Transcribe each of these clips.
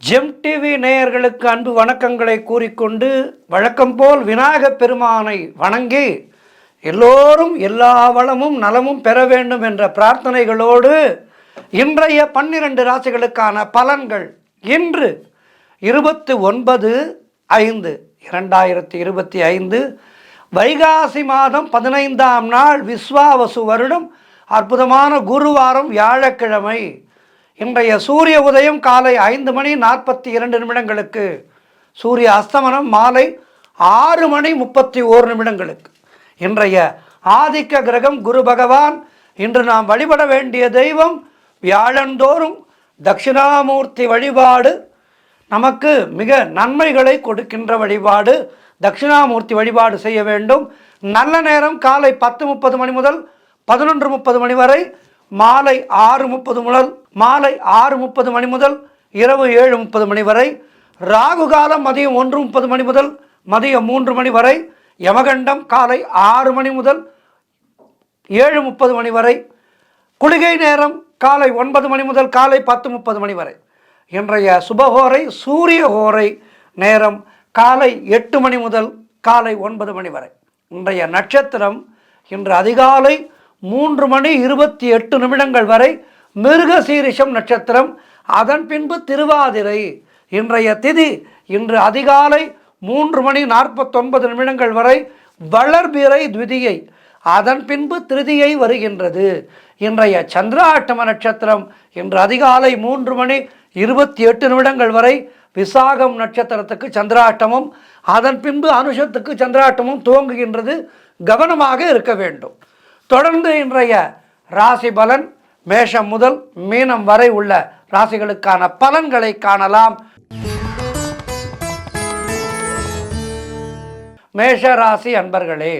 GeM TV நேயர்களுக்கு அன்பு வணக்கங்களை கூறிக்கொண்டு வழக்கம் போல் விநாயகப் பெருமானை வணங்கி எல்லோரும் எல்லா வளமும் நலமும் பெற வேண்டும் என்ற பிரார்த்தனைகளோடு இன்றைய 12 ராசிகளுக்கான பலன்கள் இன்று 29/5/2025 வைகாசி மாதம் 15ஆம் நாள் விஸ்வாவசு வருடம் அற்புதமான குருவாரம் வியாழக்கிழமை. இன்றைய சூரிய உதயம் காலை 5:42 சூரிய அஸ்தமனம் மாலை 6:31 இன்றைய ஆதிக்க கிரகம் குரு பகவான். இன்று நாம் வழிபட வேண்டிய தெய்வம் வியாழந்தோறும் தட்சிணாமூர்த்தி வழிபாடு நமக்கு மிக நன்மைகளை கொடுக்கின்ற வழிபாடு. தட்சிணாமூர்த்தி வழிபாடு செய்ய வேண்டும். நல்ல நேரம் காலை 10:30 முதல் 11:30 வரை, மாலை 6:30 முதல் இரவு 7:30 வரை, ராகு காலம் மதியம் 1:30 முதல் மதியம் 3 வரை, யமகண்டம் காலை 6 முதல் 7:30 வரை, குளிகை நேரம் காலை 9 முதல் காலை 10:30 வரை. இன்றைய சுபஹோரை சூரிய ஹோரை நேரம் காலை 8 முதல் காலை 9 வரை. இன்றைய நட்சத்திரம் இன்று அதிகாலை 3:28 வரை மிருகசீரிஷம் நட்சத்திரம், அதன் பின்பு திருவாதிரை. இன்றைய திதி இன்று அதிகாலை 3:49 வரை வளர்பிறை த்விதியை, அதன் பின்பு திருதியை வருகின்றது. இன்றைய சந்திராஷ்டம நட்சத்திரம் இன்று அதிகாலை 3:28 வரை விசாகம் நட்சத்திரத்துக்கு சந்திராஷ்டமம், அதன் பின்பு அனுஷத்துக்கு சந்திராஷ்டமம் துவங்குகின்றது. கவனமாக இருக்க வேண்டும். தொடர்ந்து இன்றைய ராசி பலன் மேஷம் முதல் மீனம் வரை உள்ள ராசிகளுக்கான பலன்களை காணலாம். மேஷ ராசி அன்பர்களே,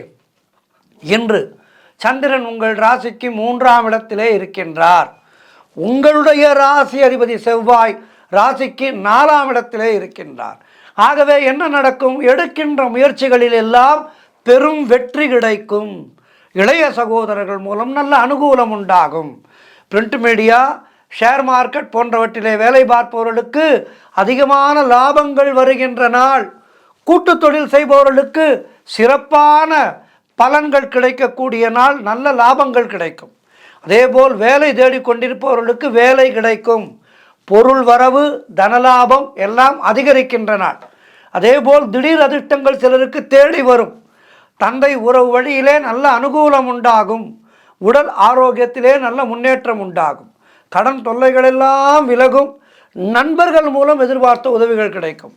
இன்று சந்திரன் உங்கள் ராசிக்கு 3ஆம் இடத்திலே இருக்கின்றார். உங்களுடைய ராசி அதிபதி செவ்வாய் ராசிக்கு 4ஆம் இடத்திலே இருக்கின்றார். ஆகவே என்ன நடக்கும்? எடுக்கின்ற முயற்சிகளில் எல்லாம் பெரும் வெற்றி கிடைக்கும். இளைய சகோதரர்கள் மூலம் நல்ல அனுகூலம் உண்டாகும். பிரிண்ட் மீடியா, ஷேர் மார்க்கெட் போன்றவற்றிலே வேலை பார்ப்பவர்களுக்கு அதிகமான லாபங்கள் வருகின்ற நாள். கூட்டு தொழில் செய்பவர்களுக்கு சிறப்பான பலன்கள் கிடைக்கக்கூடிய நாள். நல்ல லாபங்கள் கிடைக்கும். அதேபோல் வேலை தேடிக்கொண்டிருப்பவர்களுக்கு வேலை கிடைக்கும். பொருள் வரவு, தனலாபம் எல்லாம் அதிகரிக்கின்ற நாள். அதேபோல் திடீர் அதிர்ஷ்டங்கள் சிலருக்கு தேடி வரும். தந்தை உறவு வழியிலே நல்ல அனுகூலம் உண்டாகும். உடல் ஆரோக்கியத்திலே நல்ல முன்னேற்றம் உண்டாகும். கடன் தொல்லைகளெல்லாம் விலகும். நண்பர்கள் மூலம் எதிர்பார்த்த உதவிகள் கிடைக்கும்.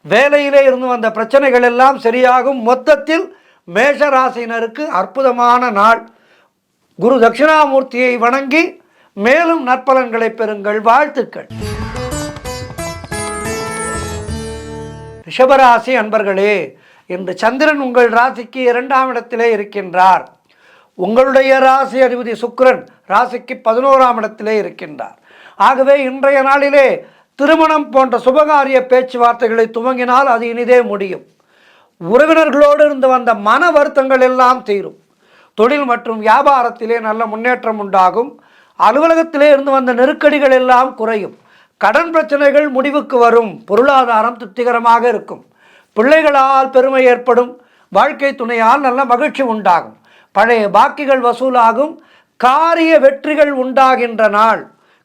வேலையிலே இருந்து வந்த பிரச்சனைகள் எல்லாம் சரியாகும். மொத்தத்தில் மேஷராசினருக்கு அற்புதமான நாள். குரு தட்சிணாமூர்த்தியை வணங்கி மேலும் நற்பலன்களை பெறுங்கள். வாழ்த்துக்கள். ரிஷபராசி அன்பர்களே, இன்று சந்திரன் உங்கள் ராசிக்கு 2ஆம் இடத்திலே இருக்கின்றார். உங்களுடைய ராசி அதிபதி சுக்கிரன் ராசிக்கு 11ஆம் இடத்திலே இருக்கின்றார். ஆகவே இன்றைய நாளிலே திருமணம் போன்ற சுபகாரிய பேச்சுவார்த்தைகளை துவங்கினால் அது இனிதே முடியும். உறவினர்களோடு இருந்து வந்த மன வருத்தங்கள் எல்லாம் தீரும். தொழில் மற்றும் வியாபாரத்திலே நல்ல முன்னேற்றம் உண்டாகும். அலுவலகத்திலே இருந்து வந்த நெருக்கடிகள் எல்லாம் குறையும். கடன் பிரச்சனைகள் முடிவுக்கு வரும். பொருளாதாரம் திருப்திகரமாக இருக்கும். பிள்ளைகளால் பெருமை ஏற்படும். வாழ்க்கை துணையால் நல்ல மகிழ்ச்சி உண்டாகும். பழைய பாக்கிகள் வசூலாகும். காரிய வெற்றிகள் உண்டாகின்ற நாள்.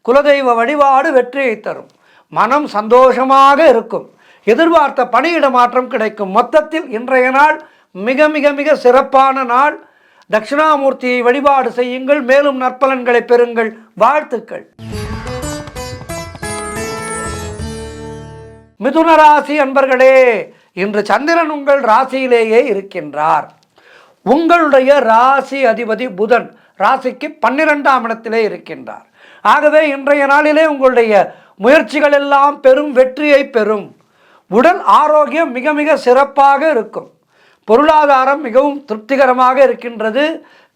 குலதெய்வ வழிபாடு வெற்றியை தரும். மனம் சந்தோஷமாக இருக்கும். எதிர்பார்த்த பணியிட மாற்றம் கிடைக்கும். மொத்தத்தில் இன்றைய நாள் மிக மிக மிக சிறப்பான நாள். தட்சிணாமூர்த்தியை வழிபாடு செய்யுங்கள். மேலும் நற்பலன்களை பெறுங்கள். வாழ்த்துக்கள். மிதுன ராசி அன்பர்களே, இன்று சந்திரன் உங்கள் ராசியிலேயே இருக்கின்றார். உங்களுடைய ராசி அதிபதி புதன் ராசிக்கு 12ஆம் இடத்திலே இருக்கின்றார். ஆகவே இன்றைய நாளிலே உங்களுடைய முயற்சிகள் எல்லாம் பெரும் வெற்றியை பெறும். உடல் ஆரோக்கியம் மிக மிக சிறப்பாக இருக்கும். பொருளாதாரம் மிகவும் திருப்திகரமாக இருக்கின்றது.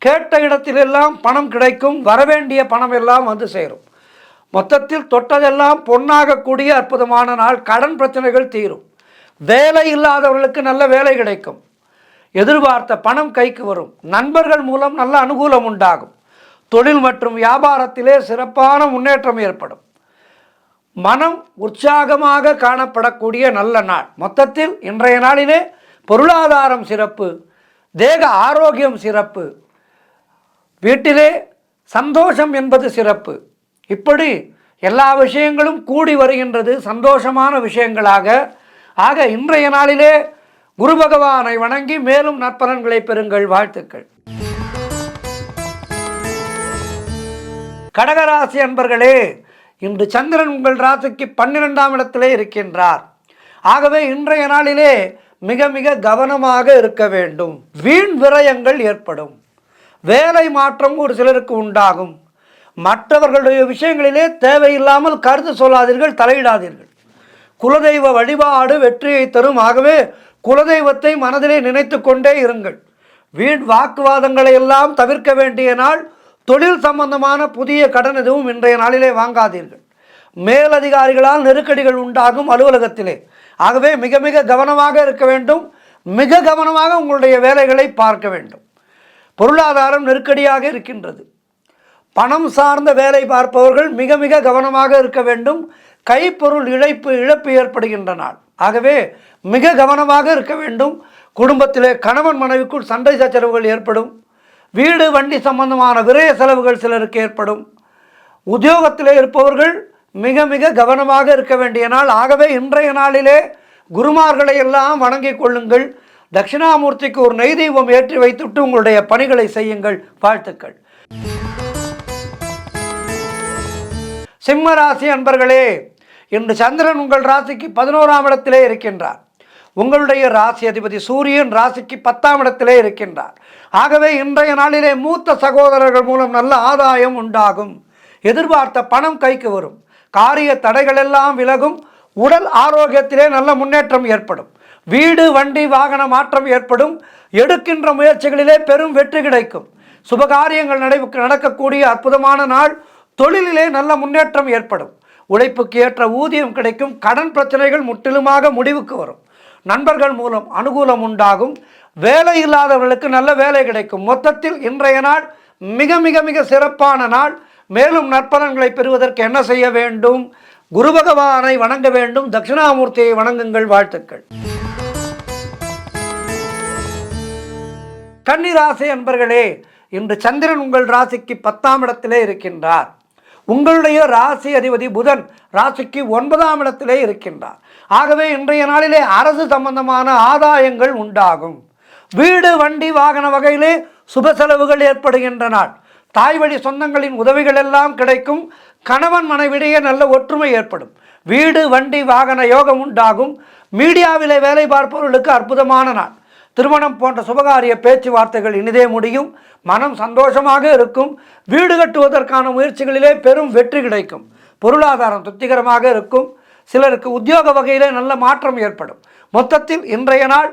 கேட்ட இடத்திலெல்லாம் பணம் கிடைக்கும். வரவேண்டிய பணம் எல்லாம் வந்து சேரும். மொத்தத்தில் தொட்டதெல்லாம் பொன்னாகக்கூடிய அற்புதமான நாள். கடன் பிரச்சனைகள் தீரும். வேலை இல்லாதவர்களுக்கு நல்ல வேலை கிடைக்கும். எதிர்பார்த்த பணம் கைக்கு வரும். நண்பர்கள் மூலம் நல்ல அனுகூலம் உண்டாகும். தொழில் மற்றும் வியாபாரத்திலே சிறப்பான முன்னேற்றம் ஏற்படும். மனம் உற்சாகமாக காணப்படக்கூடிய நல்ல நாள். மொத்தத்தில் இன்றைய நாளிலே பொருளாதாரம் சிறப்பு, தேக ஆரோக்கியம் சிறப்பு, வீட்டிலே சந்தோஷம் என்பது சிறப்பு. இப்படி எல்லா விஷயங்களும் கூடி வருகின்றது சந்தோஷமான விஷயங்களாக. ஆக இன்றைய நாளிலே குரு பகவானை வணங்கி மேலும் நற்பலன்களை பெறுங்கள். வாழ்த்துக்கள். கடகராசி அன்பர்களே, இன்று சந்திரன் உங்கள் ராசிக்கு 12ஆம் இடத்திலே இருக்கின்றார். ஆகவே இன்றைய நாளிலே மிக மிக கவனமாக இருக்க வேண்டும். வீண் விரயங்கள் ஏற்படும். வேலை மாற்றம் ஒரு சிலருக்கு உண்டாகும். மற்றவர்களுடைய விஷயங்களிலே தேவையில்லாமல் கருத்து சொல்லாதீர்கள், தலையிடாதீர்கள். குலதெய்வ வழிபாடு வெற்றியை தரும். ஆகவே குலதெய்வத்தை மனதிலே நினைத்து கொண்டே இருங்கள். வீண் வாக்குவாதங்களை எல்லாம் தவிர்க்க வேண்டிய நாள். தொழில் சம்பந்தமான புதிய கடன் எதுவும் இன்றைய நாளிலே வாங்காதீர்கள். மேலதிகாரிகளால் நெருக்கடிகள் உண்டாகும் அலுவலகத்திலே. ஆகவே மிக மிக கவனமாக இருக்க வேண்டும். மிக கவனமாக உங்களுடைய வேலைகளை பார்க்க வேண்டும். பொருளாதாரம் நெருக்கடியாக இருக்கின்றது. பணம் சார்ந்த வேலை பார்ப்பவர்கள் மிக மிக கவனமாக இருக்க வேண்டும். கைப்பொருள் இழப்பு ஏற்படுகின்ற நாள். ஆகவே மிக கவனமாக இருக்க வேண்டும். குடும்பத்திலே கணவன் மனைவிக்குள் சண்டை சச்சரவுகள் ஏற்படும். வீடு வண்டி சம்பந்தமான விரய செலவுகள் சிலருக்கு ஏற்படும். உத்தியோகத்திலே இருப்பவர்கள் மிக மிக கவனமாக இருக்க வேண்டிய நாள். ஆகவே இன்றைய நாளிலே குருமார்களை எல்லாம் வணங்கிக் கொள்ளுங்கள். தட்சிணாமூர்த்திக்கு ஒரு நெய் தீபம் ஏற்றி வைத்துவிட்டு உங்களுடைய பணிகளை செய்யுங்கள். வாழ்த்துக்கள். சிம்ம ராசி அன்பர்களே, இன்று சந்திரன் உங்கள் ராசிக்கு 11ஆம் இடத்திலே இருக்கின்றார். உங்களுடைய ராசி அதிபதி சூரியன் ராசிக்கு 10ஆம் இடத்திலே இருக்கின்றார். ஆகவே இன்றைய நாளிலே மூத்த சகோதரர்கள் மூலம் நல்ல ஆதாயம் உண்டாகும். எதிர்பார்த்த பணம் கைக்கு வரும். காரிய தடைகள் எல்லாம் விலகும். உடல் ஆரோக்கியத்திலே நல்ல முன்னேற்றம் ஏற்படும். வீடு வண்டி வாகன மாற்றம் ஏற்படும். எடுக்கின்ற முயற்சிகளிலே பெரும் வெற்றி கிடைக்கும். சுபகாரியங்கள் நடக்கக்கூடிய அற்புதமான நாள். தொழிலிலே நல்ல முன்னேற்றம் ஏற்படும். உழைப்புக்கு ஏற்ற ஊதியம் கிடைக்கும். கடன் பிரச்சனைகள் முற்றிலுமாக முடிவுக்கு வரும். நண்பர்கள் மூலம் அனுகூலம் உண்டாகும். வேலை இல்லாதவர்களுக்கு நல்ல வேலை கிடைக்கும். மொத்தத்தில் இன்றைய நாள் மிக மிக மிக சிறப்பான நாள். மேலும் நற்பலன்களை பெறுவதற்கு என்ன செய்ய வேண்டும்? குரு பகவானை வணங்க வேண்டும். தட்சிணாமூர்த்தியை வணங்குங்கள். வாழ்த்துக்கள். கன்னிராசி அன்பர்களே, இன்று சந்திரன் உங்கள் ராசிக்கு 10ஆம் இடத்திலே இருக்கின்றார். உங்களுடைய ராசி அதிபதி புதன் ராசிக்கு 9ஆம் இடத்திலே இருக்கின்றார். ஆகவே இன்றைய நாளிலே அரசு சம்பந்தமான ஆதாயங்கள் உண்டாகும். வீடு வண்டி வாகன வகையிலே சுப செலவுகள் ஏற்படுகின்ற நாள். தாய் வழி சொந்தங்களின் உதவிகள் எல்லாம் கிடைக்கும். கணவன் மனைவிடையே நல்ல ஒற்றுமை ஏற்படும். வீடு வண்டி வாகன யோகம் உண்டாகும். மீடியாவிலே வேலை பார்ப்பவர்களுக்கு அற்புதமான நாள். திருமணம் போன்ற சுபகாரிய பேச்சுவார்த்தைகள் இனிதே முடியும். மனம் சந்தோஷமாக இருக்கும். வீடு கட்டுவதற்கான முயற்சிகளிலே பெரும் வெற்றி கிடைக்கும். பொருளாதாரம் திருப்திகரமாக இருக்கும். சிலருக்கு உத்தியோக வகையிலே நல்ல மாற்றம் ஏற்படும். மொத்தத்தில் இன்றைய நாள்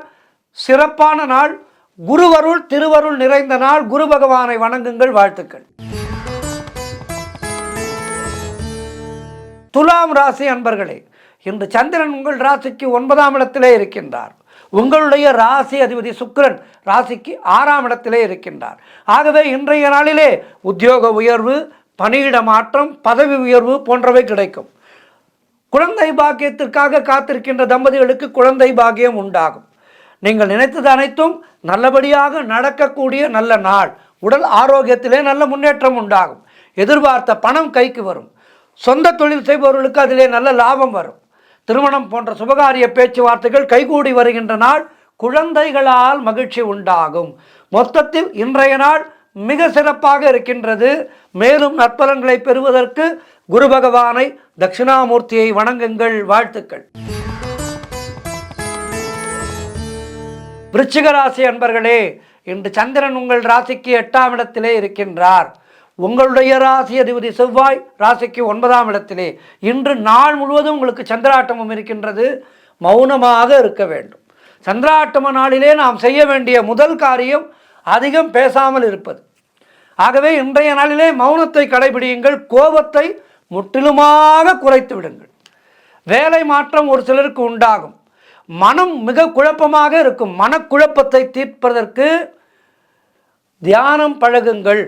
சிறப்பான நாள். குருவருள் திருவருள் நிறைந்த நாள். குரு பகவானை வணங்குங்கள். வாழ்த்துக்கள். துலாம் ராசி அன்பர்களே, இன்று சந்திரன் உங்கள் ராசிக்கு 9ஆம் இடத்திலே இருக்கின்றார். உங்களுடைய ராசி அதிபதி சுக்கிரன் ராசிக்கு 6ஆம் இடத்திலே இருக்கின்றார். ஆகவே இன்றைய நாளிலே உத்தியோக உயர்வு, பணியிட மாற்றம், பதவி உயர்வு போன்றவை கிடைக்கும். குழந்தை பாக்கியத்திற்காக காத்திருக்கின்ற தம்பதிகளுக்கு குழந்தை பாக்கியம் உண்டாகும். நீங்கள் நினைத்தது அனைத்தும் நல்லபடியாக நடக்கக்கூடிய நல்ல நாள். உடல் ஆரோக்கியத்திலே நல்ல முன்னேற்றம் உண்டாகும். எதிர்பார்த்த பணம் கைக்கு வரும். சொந்த தொழில் செய்பவர்களுக்கு அதிலே நல்ல லாபம் வரும். திருமணம் போன்ற சுபகாரிய பேச்சுவார்த்தைகள் கைகூடி வருகின்ற நாள். குழந்தைகளால் மகிழ்ச்சி உண்டாகும். மொத்தத்தில் இன்றைய நாள் மிக சிறப்பாக இருக்கின்றது. மேலும் நற்பலன்களை பெறுவதற்கு குரு பகவானை தட்சிணாமூர்த்தியை வணங்குங்கள். வாழ்த்துக்கள். விருச்சிக ராசி அன்பர்களே, இன்று சந்திரன் உங்கள் ராசிக்கு 8ஆம் இடத்திலே இருக்கின்றார். உங்களுடைய ராசி அதிபதி செவ்வாய் ராசிக்கு 9ஆம் இடத்திலே. இன்று நாள் முழுவதும் உங்களுக்கு சந்திராட்டமம் இருக்கின்றது. மௌனமாக இருக்க வேண்டும். சந்திராட்டம நாளிலே நாம் செய்ய வேண்டிய முதல் காரியம் அதிகம் பேசாமல் இருப்பது. ஆகவே இன்றைய நாளிலே மௌனத்தை கடைபிடியுங்கள். கோபத்தை முற்றிலுமாக குறைத்து விடுங்கள். வேலை மாற்றம் ஒரு சிலருக்கு உண்டாகும். மனம் மிக குழப்பமாக இருக்கும். மனக்குழப்பத்தை தீர்ப்பதற்கு தியானம் பழகுங்கள்.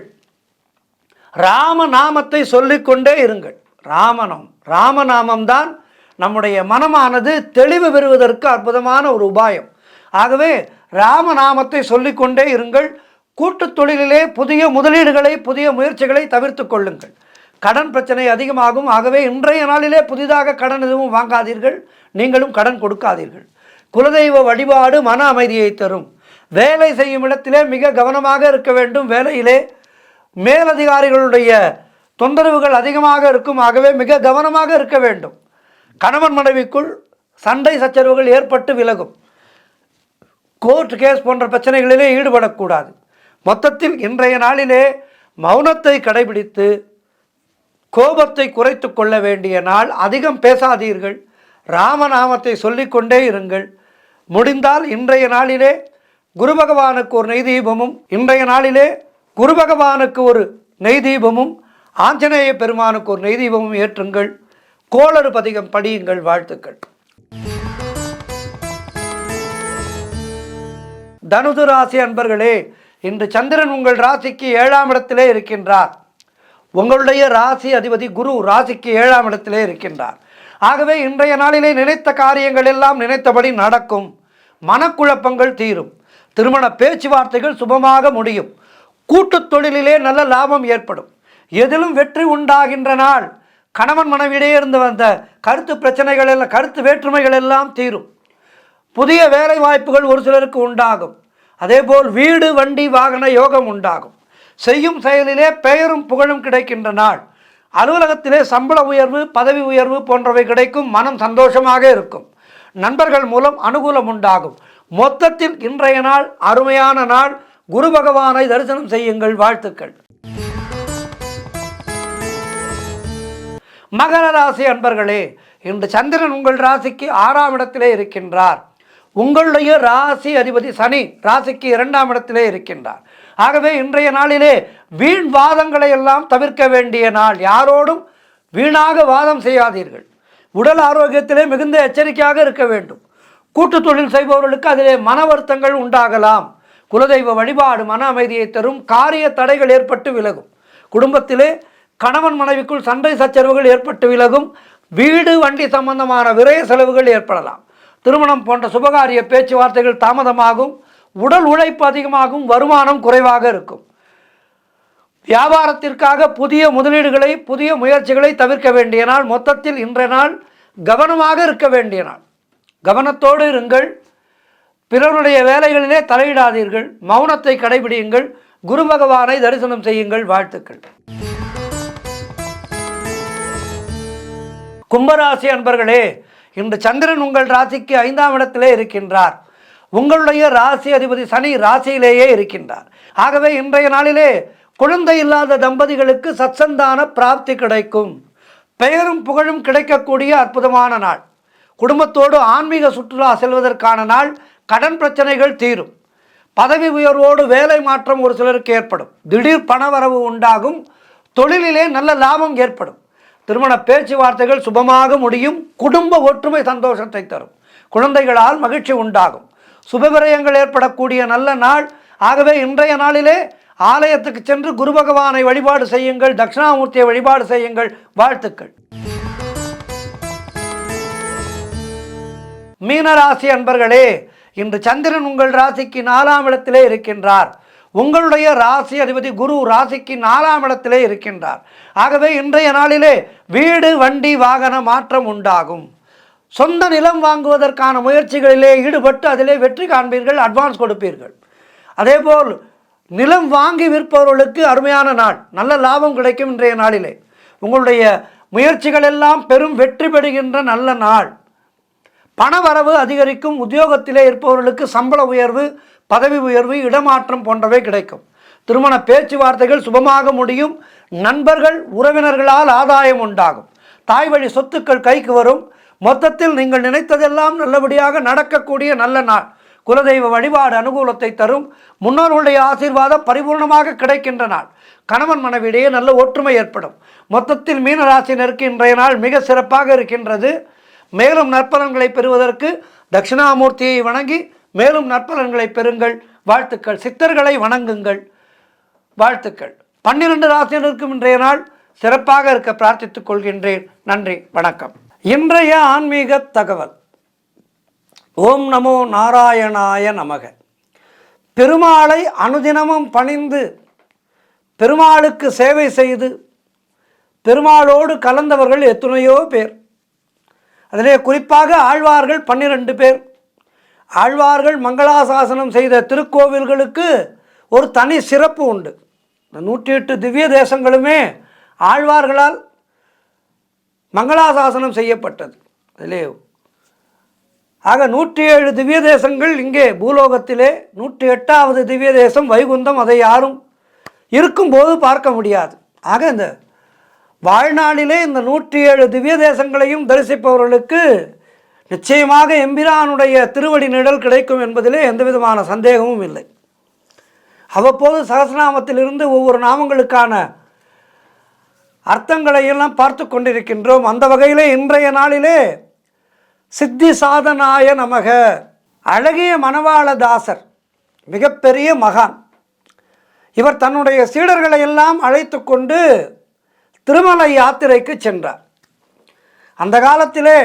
ராமநாமத்தை சொல்லிக்கொண்டே இருங்கள். ராமநாமம் ராமநாமம்தான் நம்முடைய மனமானது தெளிவு பெறுவதற்கு அற்புதமான ஒரு உபாயம். ஆகவே ராமநாமத்தை சொல்லிக்கொண்டே இருங்கள். கூட்டுத் தொழிலிலே புதிய முதலீடுகளை, புதிய முயற்சிகளை தவிர்த்து கொள்ளுங்கள். கடன் பிரச்சனை அதிகமாகும். ஆகவே இன்றைய நாளிலே புதிதாக கடன் எதுவும் வாங்காதீர்கள். நீங்களும் கடன் கொடுக்காதீர்கள். குலதெய்வ வழிபாடு மன அமைதியை தரும். வேலை செய்யும் இடத்திலே மிக கவனமாக இருக்க வேண்டும். வேலையிலே மேலதிகாரிகளுடைய தொந்தரவுகள் அதிகமாக இருக்கும். ஆகவே மிக கவனமாக இருக்க வேண்டும். கணவன் மனைவிக்குள் சண்டை சச்சரவுகள் ஏற்பட்டு விலகும். கோர்ட் கேஸ் போன்ற பிரச்சனைகளிலே ஈடுபடக்கூடாது. மொத்தத்தில் இன்றைய நாளிலே மௌனத்தை கடைபிடித்து கோபத்தை குறைத்து கொள்ள வேண்டிய நாள். அதிகம் பேசாதீர்கள். ராமநாமத்தை சொல்லிக்கொண்டே இருங்கள். முடிந்தால் இன்றைய நாளிலே குரு பகவானுக்கு ஒரு நெய் தீபமும், இன்றைய நாளிலே குரு பகவானுக்கு ஒரு நெய் தீபமும், ஆஞ்சநேய பெருமானுக்கு ஒரு நெய் தீபமும் ஏற்றுங்கள். கோளறு பதிகம் படியுங்கள். வாழ்த்துக்கள். தனுசு ராசி அன்பர்களே, இன்று சந்திரன் உங்கள் ராசிக்கு 7ஆம் இடத்திலே இருக்கின்றார். உங்களுடைய ராசி அதிபதி குரு ராசிக்கு 7ஆம் இடத்திலே இருக்கின்றார். ஆகவே இன்றைய நாளிலே நினைத்த காரியங்கள் எல்லாம் நினைத்தபடி நடக்கும். மனக்குழப்பங்கள் தீரும். திருமண பேச்சுவார்த்தைகள் சுபமாக முடியும். கூட்டுத் தொழிலிலே நல்ல லாபம் ஏற்படும். எதிலும் வெற்றி உண்டாகின்ற நாள். கணவன் மனைவியிடையே இருந்து வந்த கருத்து பிரச்சனைகள் எல்லாம், கருத்து வேற்றுமைகள் எல்லாம் தீரும். புதிய வேலை வாய்ப்புகள் ஒரு சிலருக்கு உண்டாகும். அதேபோல் வீடு வண்டி வாகன யோகம் உண்டாகும். செய்யும் செயலிலே பெயரும் புகழும் கிடைக்கின்ற நாள். அலுவலகத்திலே சம்பள உயர்வு, பதவி உயர்வு போன்றவை கிடைக்கும். மனம் சந்தோஷமாக இருக்கும். நண்பர்கள் மூலம் அனுகூலம் உண்டாகும். மொத்தத்தில் இன்றைய நாள் அருமையான நாள். குரு பகவானை தரிசனம் செய்யுங்கள். வாழ்த்துக்கள். மகர ராசி அன்பர்களே, இன்று சந்திரன் உங்கள் ராசிக்கு 6ஆம் இடத்திலே இருக்கின்றார். உங்களுடைய ராசி அதிபதி சனி ராசிக்கு 2ஆம் இடத்திலே இருக்கின்றார். ஆகவே இன்றைய நாளிலே வீண் வாதங்களை எல்லாம் தவிர்க்க வேண்டிய நாள். யாரோடும் வீணாக வாதம் செய்யாதீர்கள். உடல் ஆரோக்கியத்திலே மிகுந்த எச்சரிக்கையாக இருக்க வேண்டும். கூட்டு தொழில் செய்பவர்களுக்கு அதிலே மன வருத்தங்கள் உண்டாகலாம். குலதெய்வ வழிபாடு மன அமைதியை தரும். காரிய தடைகள் ஏற்பட்டு விலகும். குடும்பத்திலே கணவன் மனைவிக்குள் சண்டை சச்சரவுகள் ஏற்பட்டு விலகும். வீடு வண்டி சம்பந்தமான விரய செலவுகள் ஏற்படலாம். திருமணம் போன்ற சுபகாரிய பேச்சுவார்த்தைகள் தாமதமாகும். உடல் உழைப்பு அதிகமாகும். வருமானம் குறைவாக இருக்கும். வியாபாரத்திற்காக புதிய முதலீடுகளை, புதிய முயற்சிகளை தவிர்க்க வேண்டிய நாள். மொத்தத்தில் இன்றைய நாள் கவனமாக இருக்க வேண்டிய நாள். கவனத்தோடு இருங்கள். பிறருடைய வேலைகளிலே தலையிடாதீர்கள். மௌனத்தை கடைபிடியுங்கள். குரு பகவானை தரிசனம் செய்யுங்கள். வாழ்த்துக்கள். கும்பராசி அன்பர்களே, இன்று சந்திரன் உங்கள் ராசிக்கு 5ஆம் இடத்திலே இருக்கின்றார். உங்களுடைய ராசி அதிபதி சனி ராசியிலேயே இருக்கின்றார். ஆகவே இன்றைய நாளிலே குழந்தை இல்லாத தம்பதிகளுக்கு சத்சந்தான பிராப்தி கிடைக்கும். பெயரும் புகழும் கிடைக்கக்கூடிய அற்புதமான நாள். குடும்பத்தோடு ஆன்மீக சுற்றுலா செல்வதற்கான நாள். கடன் பிரச்சனைகள் தீரும். பதவி உயர்வோடு வேலை மாற்றம் ஒரு சிலருக்கு ஏற்படும். திடீர் பணவரவு உண்டாகும். தொழிலிலே நல்ல லாபம் ஏற்படும். திருமண பேச்சுவார்த்தைகள் சுபமாக முடியும். குடும்ப ஒற்றுமை சந்தோஷத்தை தரும். குழந்தைகளால் மகிழ்ச்சி உண்டாகும். சுபவிரயங்கள் ஏற்படக்கூடிய நல்ல நாள். ஆகவே இன்றைய நாளிலே ஆலயத்துக்கு சென்று குரு பகவானை வழிபாடு செய்யுங்கள். தட்சிணாமூர்த்தியை வழிபாடு செய்யுங்கள். வாழ்த்துக்கள். மீனராசி அன்பர்களே, இன்று சந்திரன் உங்கள் ராசிக்கு 4ஆம் இடத்திலே இருக்கின்றார். உங்களுடைய ராசி அதிபதி குரு ராசிக்கு 4ஆம் இடத்திலே இருக்கின்றார். ஆகவே இன்றைய நாளிலே வீடு வண்டி வாகன மாற்றம் உண்டாகும். சொந்த நிலம் வாங்குவதற்கான முயற்சிகளிலே ஈடுபட்டு அதிலே வெற்றி காண்பீர்கள். அட்வான்ஸ் கொடுப்பீர்கள். அதேபோல் நிலம் வாங்கி விற்பவர்களுக்கு அருமையான நாள். நல்ல லாபம் கிடைக்கும். இன்றைய நாளிலே உங்களுடைய முயற்சிகள் எல்லாம் பெரும் வெற்றி பெறுகின்ற நல்ல நாள். பணவரவு அதிகரிக்கும். உத்தியோகத்திலே இருப்பவர்களுக்கு சம்பள உயர்வு, பதவி உயர்வு, இடமாற்றம் போன்றவை கிடைக்கும். திருமண பேச்சுவார்த்தைகள் சுபமாக முடியும். நண்பர்கள் உறவினர்களால் ஆதாயம் உண்டாகும். தாய் வழி சொத்துக்கள் கைக்கு வரும். மொத்தத்தில் நீங்கள் நினைத்ததெல்லாம் நல்லபடியாக நடக்கக்கூடிய நல்ல நாள். குலதெய்வ வழிபாடு அனுகூலத்தை தரும். முன்னோர்களுடைய ஆசீர்வாதம் பரிபூர்ணமாக கிடைக்கின்ற நாள். கணவன் மனைவியிடையே நல்ல ஒற்றுமை ஏற்படும். மொத்தத்தில் மீனராசினருக்கு இன்றைய நாள் மிக சிறப்பாக இருக்கின்றது. மேலும் நற்பலன்களை பெறுவதற்கு தட்சிணாமூர்த்தியை வணங்கி மேலும் நற்பலன்களை பெறுங்கள். வாழ்த்துக்கள். சித்தர்களை வணங்குங்கள். வாழ்த்துக்கள். 12 ராசினருக்கும் இன்றைய நாள் சிறப்பாக இருக்க பிரார்த்தித்துக் கொள்கின்றேன். நன்றி, வணக்கம். இன்றைய ஆன்மீக தகவல். ஓம் நமோ நாராயணாய நமக. பெருமாளை அனுதினமும் பணிந்து பெருமாளுக்கு சேவை செய்து பெருமாளோடு கலந்தவர்கள் எத்தனையோ பேர். அதிலே குறிப்பாக ஆழ்வார்கள் 12 பேர். ஆழ்வார்கள் மங்களாசாசனம் செய்த திருக்கோவில்களுக்கு ஒரு தனி சிறப்பு உண்டு. இந்த 108 திவ்ய தேசங்களுமே ஆழ்வார்களால் மங்களாசாசனம் செய்யப்பட்டது. அதிலே ஆக 107 திவ்ய தேசங்கள் இங்கே பூலோகத்திலே, 108வது திவ்ய தேசம் வைகுந்தம். அதை யாரும் இருக்கும்போது பார்க்க முடியாது. ஆக இந்த வாழ்நாளிலே இந்த 107 திவ்ய தேசங்களையும் தரிசிப்பவர்களுக்கு நிச்சயமாக எம்பிரானுடைய திருவடி நிழல் கிடைக்கும் என்பதிலே எந்த விதமான சந்தேகமும் இல்லை. அவ்வப்போது சகஸ்ரநாமத்திலிருந்து ஒவ்வொரு நாமங்களுக்கான அர்த்தங்களை எல்லாம் பார்த்து கொண்டிருக்கின்றோம். அந்த வகையிலே இன்றைய நாளிலே சித்தி சாதனாய நமக. அழகிய மணவாளதாசர் மிகப்பெரிய மகான். இவர் தன்னுடைய சீடர்களை எல்லாம் அழைத்து கொண்டு திருமலை யாத்திரைக்கு சென்றார். அந்த காலத்திலே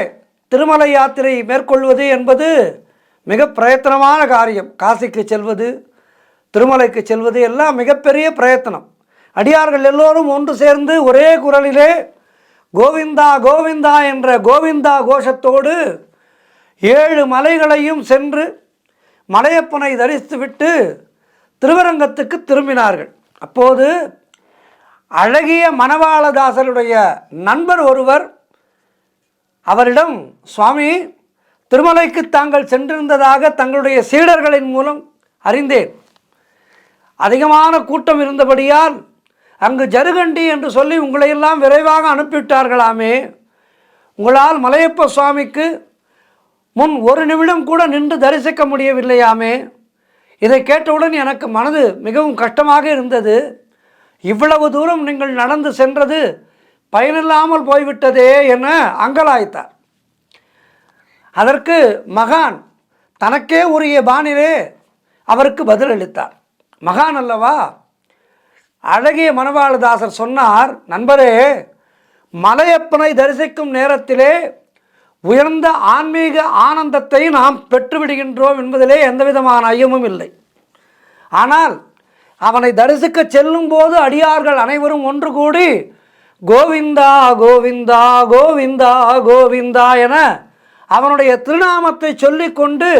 திருமலை யாத்திரை மேற்கொள்வது என்பது மிக பிரயத்தனமான காரியம். காசிக்கு செல்வது, திருமலைக்கு செல்வது எல்லாம் மிகப்பெரிய பிரயத்தனம். அடியார்கள் எல்லோரும் ஒன்று சேர்ந்து ஒரே குரலிலே கோவிந்தா கோவிந்தா என்ற கோவிந்தா கோஷத்தோடு 7 மலைகளையும் சென்று மலையப்பனை தரித்துவிட்டு திருவரங்கத்துக்கு திரும்பினார்கள். அப்போது அழகிய மணவாளதாசருடைய நண்பர் ஒருவர் அவரிடம், சுவாமி, திருமலைக்கு தாங்கள் சென்றிருந்ததாக தங்களுடைய சீடர்களின் மூலம் அறிந்தேன். அதிகமான கூட்டம் இருந்தபடியால் அங்கு ஜருகண்டி என்று சொல்லி உங்களையெல்லாம் விரைவாக அனுப்பிவிட்டார்களாமே. உங்களால் மலையப்ப சுவாமிக்கு முன் ஒரு நிமிடம் கூட நின்று தரிசிக்க முடியவில்லையாமே. இதை கேட்டவுடன் எனக்கு மனது மிகவும் கஷ்டமாக இருந்தது. இவ்வளவு தூரம் நீங்கள் நடந்து சென்றது பயனில்லாமல் போய்விட்டதே என அங்கலாய்த்தார். அதற்கு மகான் தனக்கே உரிய பாணிலே அவருக்கு பதிலளித்தார். மகான் அல்லவா? அழகிய மணவாளதாசர் சொன்னார், நண்பரே, மலையப்பனை தரிசிக்கும் நேரத்திலே உயர்ந்த ஆன்மீக ஆனந்தத்தை நாம் பெற்றுவிடுகின்றோம் என்பதிலே எந்த விதமான ஐயமும் இல்லை. ஆனால் அவனை தரிசிக்க செல்லும் போது அடியார்கள் அனைவரும் ஒன்று கூடி கோவிந்தா கோவிந்தா கோவிந்தா கோவிந்தா என அவனுடைய திருநாமத்தை சொல்லிக்கொண்டு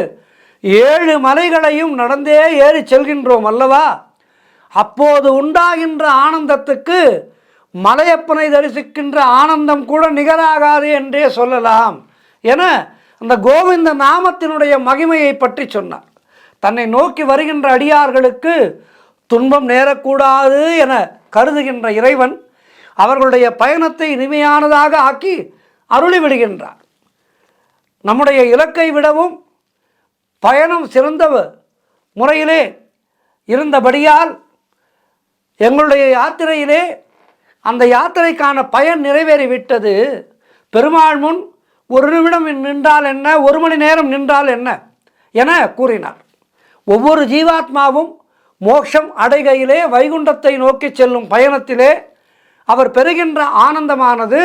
7 மலைகளையும் நடந்தே ஏறி செல்கின்றோம் அல்லவா? அப்போது உண்டாகின்ற ஆனந்தத்துக்கு மலையப்பனை தரிசிக்கின்ற ஆனந்தம் கூட நிகராகாது என்றே சொல்லலாம் என அந்த கோவிந்த நாமத்தினுடைய மகிமையை பற்றி சொன்னார். தன்னை நோக்கி வருகின்ற அடியார்களுக்கு துன்பம் நேரக்கூடாது என கருதுகின்ற இறைவன் அவர்களுடைய பயணத்தை இனிமையானதாக ஆக்கி அருளிவிடுகின்றார். நம்முடைய இலக்கை விடவும் பயணம் சிறந்த முறையிலே இருந்தபடியால் எங்களுடைய யாத்திரையிலே அந்த யாத்திரைக்கான பயன் நிறைவேறிவிட்டது. பெருமாள் முன் ஒரு நிமிடம் நின்றால் என்ன, 1 மணி நேரம் நின்றால் என்ன என கூறினார். ஒவ்வொரு ஜீவாத்மாவும் மோட்சம் அடைகையிலே வைகுண்டத்தை நோக்கி செல்லும் பயணத்திலே அவர் பெறுகின்ற ஆனந்தமானது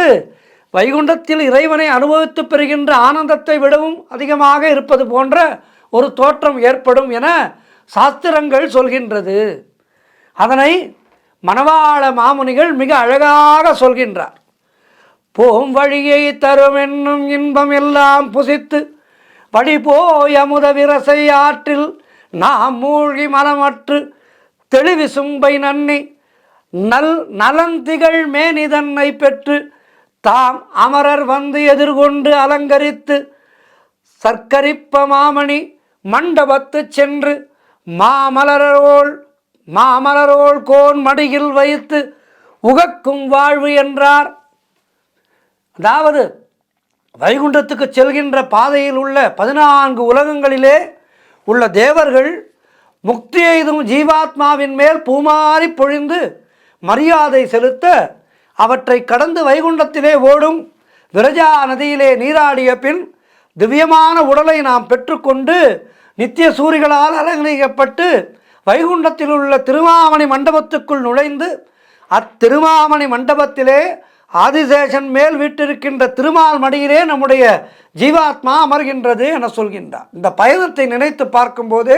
வைகுண்டத்தில் இறைவனை அனுபவித்து பெறுகின்ற ஆனந்தத்தை விடவும் அதிகமாக இருப்பது போன்ற ஒரு தோற்றம் ஏற்படும் என சாஸ்திரங்கள் சொல்கின்றது. அதனை மணவாள மாமுனிகள் மிக அழகாக சொல்கின்றார். போம் வழியை தரும் என்னும் இன்பம் எல்லாம் புசித்து வழிபோய் அமுத விரசை ஆற்றில் நாம் மூழ்கி மனமற்று தெளிவி சும்பை நன்னி நலந்திகள் மேனிதன்னை பெற்று தாம் அமரர் வந்து எதிர்கொண்டு அலங்கரித்து சர்க்கரிப்ப மாமணி மண்டபத்து சென்று மாமலரோள் கோன் மடியில் வைத்து உகக்கும் வாழ்வு என்றார். அதாவது வைகுண்டத்துக்கு செல்கின்ற பாதையில் உள்ள 14 உலகங்களிலே உள்ள தேவர்கள் முக்தி எய்தும் ஜீவாத்மாவின் மேல் பூமாரி பொழிந்து மரியாதை செலுத்த அவற்றை கடந்து வைகுண்டத்திலே ஓடும் விரஜா நதியிலே நீராடிய பின் திவ்யமான உடலை நாம் பெற்றுக்கொண்டு நித்திய சூரிகளால் அலங்கரிக்கப்பட்டு வைகுண்டத்தில் உள்ள திருவாமணி மண்டபத்துக்குள் நுழைந்து அத்திருமாமணி மண்டபத்திலே ஆதிசேஷன் மேல் வீட்டிருக்கின்ற திருமால் மடியிலே நம்முடைய ஜீவாத்மா அமர்கின்றது என சொல்கின்றார். இந்த பயணத்தை நினைத்து பார்க்கும்போது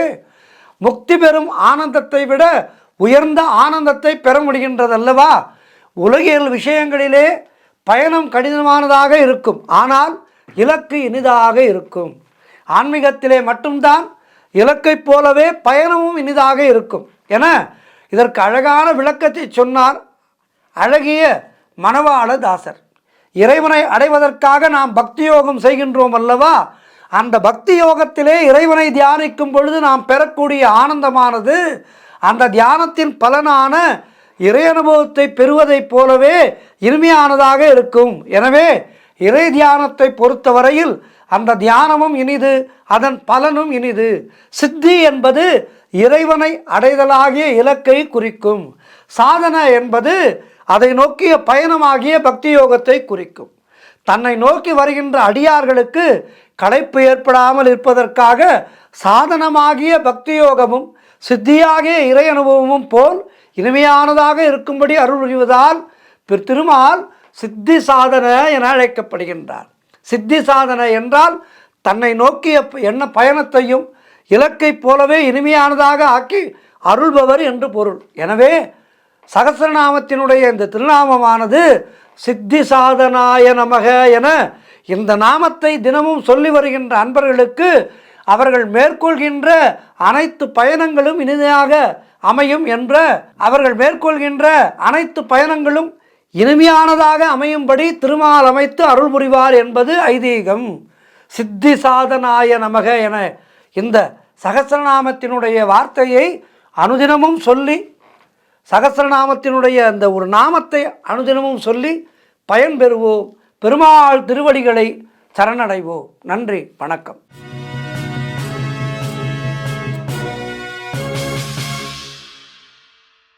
முக்தி பெறும் ஆனந்தத்தை விட உயர்ந்த ஆனந்தத்தை பெற முடிகின்றது அல்லவா? உலகியல் விஷயங்களிலே பயணம் கடினமானதாக இருக்கும், ஆனால் இலக்கு இனிதாக இருக்கும். ஆன்மீகத்திலே மட்டும்தான் இலக்கைப் போலவே பயணமும் இனிதாக இருக்கும் என இதற்கு அழகான விளக்கத்தை சொன்னார் அழகிய மணவாளதாசர். இறைவனை அடைவதற்காக நாம் பக்தி யோகம் செய்கின்றோம் அல்லவா? அந்த பக்தி யோகத்திலே இறைவனை தியானிக்கும் பொழுது நாம் பெறக்கூடிய ஆனந்தமானது அந்த தியானத்தின் பலனான இறை அனுபவத்தை பெறுவதைப் போலவே இனிமையானதாக இருக்கும். எனவே இறை தியானத்தை பொறுத்தவரையில் அந்த தியானமும் இனிது, அதன் பலனும் இனிது. சித்தி என்பது இறைவனை அடைதலாகிய இலக்கை குறிக்கும். சாதனை என்பது அதை நோக்கிய பயணமாகிய பக்தி யோகத்தை குறிக்கும். தன்னை நோக்கி வருகின்ற அடியார்களுக்கு களைப்பு ஏற்படாமல் இருப்பதற்காக சாதனமாகிய பக்தி யோகமும் சித்தியாகிய இறை அனுபவமும் போல் இனிமையானதாக இருக்கும்படி அருள் புரிவதால் திருமால் சித்தி சாதனை என அழைக்கப்படுகின்றார். சித்தி சாதனை என்றால் தன்னை நோக்கிய என்ன பயணத்தையும் இலக்கை போலவே இனிமையானதாக ஆக்கி அருள்பவர் என்று பொருள். எனவே சகஸ்ரநாமத்தினுடைய இந்த திருநாமமானது சித்தி சாதனாய நமக என இந்த நாமத்தை தினமும் சொல்லி வருகின்ற அன்பர்களுக்கு அவர்கள் மேற்கொள்கின்ற அனைத்து பயணங்களும் இனிமையாக அமையும் என்ற அவர்கள் மேற்கொள்கின்ற அனைத்து பயணங்களும் இனிமையானதாக அமையும்படி திருமால் அமைத்து அருள் புரிவார் என்பது ஐதீகம். சித்தி சாதனாய நமக என இந்த சகஸ்ரநாமத்தினுடைய வார்த்தையை அனுதினமும் சொல்லி சகஸ்ரநாமத்தினுடைய அந்த ஒரு நாமத்தை அனுதினமும் சொல்லி பயன்பெறுவோம். பெருமாள் திருவடிகளை சரணடைவோம். நன்றி, வணக்கம்.